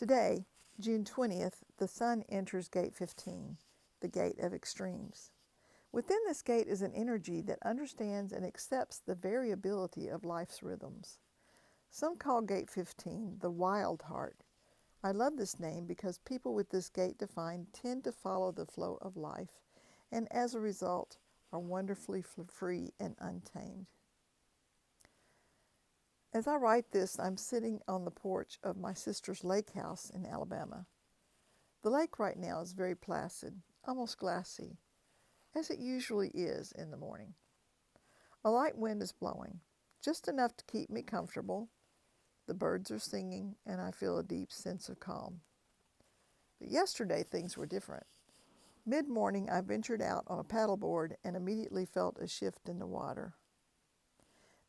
Today, June 20th, the sun enters Gate 15, the gate of extremes. Within this gate is an energy that understands and accepts the variability of life's rhythms. Some call Gate 15 the wild heart. I love this name because people with this gate defined tend to follow the flow of life, and as a result are wonderfully free and untamed. As I write this, I'm sitting on the porch of my sister's lake house in Alabama. The lake right now is very placid, almost glassy, as it usually is in the morning. A light wind is blowing, just enough to keep me comfortable. The birds are singing, and I feel a deep sense of calm. But yesterday, things were different. Mid-morning, I ventured out on a paddleboard and immediately felt a shift in the water.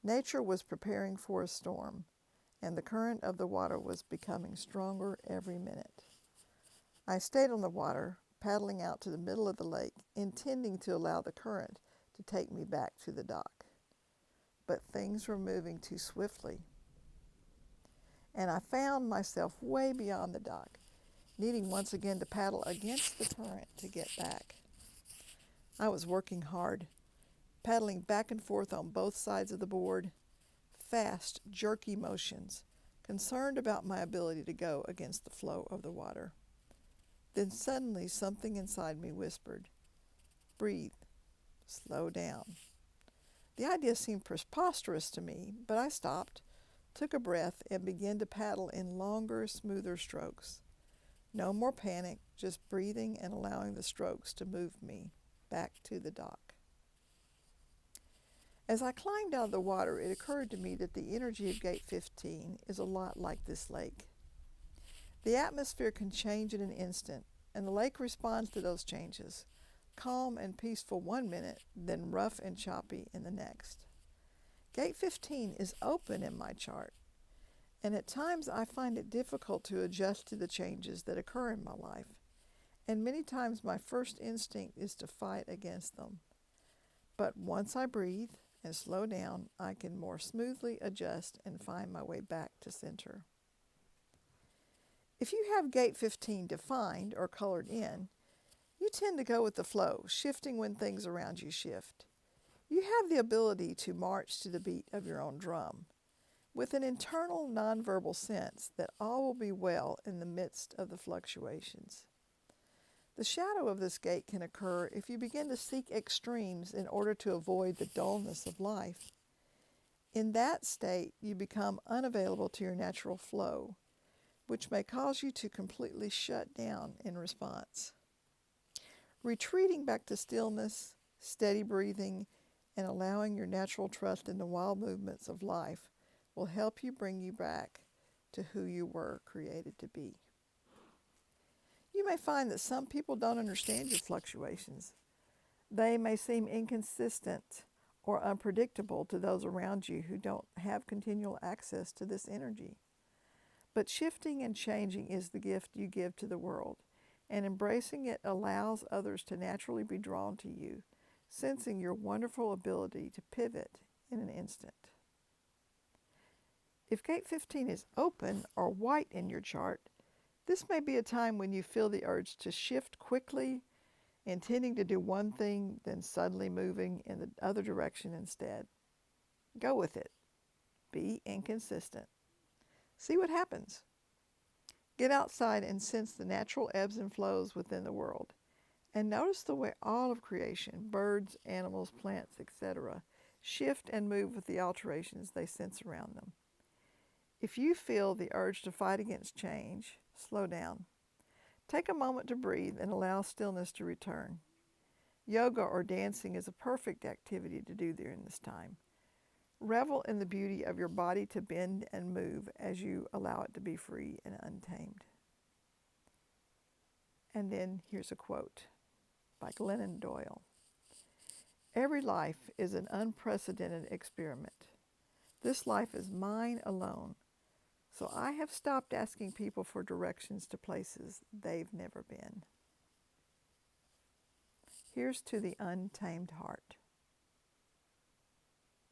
Nature was preparing for a storm, and the current of the water was becoming stronger every minute. I stayed on the water, paddling out to the middle of the lake, intending to allow the current to take me back to the dock. But things were moving too swiftly, and I found myself way beyond the dock, needing once again to paddle against the current to get back. I was working hard, paddling back and forth on both sides of the board, fast, jerky motions, concerned about my ability to go against the flow of the water. Then suddenly something inside me whispered, "Breathe, slow down." The idea seemed preposterous to me, but I stopped, took a breath, and began to paddle in longer, smoother strokes. No more panic, just breathing and allowing the strokes to move me back to the dock. As I climbed out of the water, it occurred to me that the energy of Gate 15 is a lot like this lake. The atmosphere can change in an instant, and the lake responds to those changes, calm and peaceful one minute, then rough and choppy in the next. Gate 15 is open in my chart, and at times I find it difficult to adjust to the changes that occur in my life, and many times my first instinct is to fight against them. But once I breathe and slow down, I can more smoothly adjust and find my way back to center. If you have Gate 15 defined or colored in, you tend to go with the flow, shifting when things around you shift. You have the ability to march to the beat of your own drum, with an internal nonverbal sense that all will be well in the midst of the fluctuations. The shadow of this gate can occur if you begin to seek extremes in order to avoid the dullness of life. In that state, you become unavailable to your natural flow, which may cause you to completely shut down in response. Retreating back to stillness, steady breathing, and allowing your natural trust in the wild movements of life will help you bring you back to who you were created to be. You may find that some people don't understand your fluctuations. They may seem inconsistent or unpredictable to those around you who don't have continual access to this energy. But shifting and changing is the gift you give to the world, and embracing it allows others to naturally be drawn to you, sensing your wonderful ability to pivot in an instant. If Gate 15 is open or white in your chart, this may be a time when you feel the urge to shift quickly, intending to do one thing, then suddenly moving in the other direction instead. Go with it. Be inconsistent. See what happens. Get outside and sense the natural ebbs and flows within the world. And notice the way all of creation, birds, animals, plants, etc., shift and move with the alterations they sense around them. If you feel the urge to fight against change, slow down. Take a moment to breathe and allow stillness to return. Yoga or dancing is a perfect activity to do during this time. Revel in the beauty of your body to bend and move as you allow it to be free and untamed. And then here's a quote by Glennon Doyle. "Every life is an unprecedented experiment. This life is mine alone. So I have stopped asking people for directions to places they've never been." Here's to the untamed heart.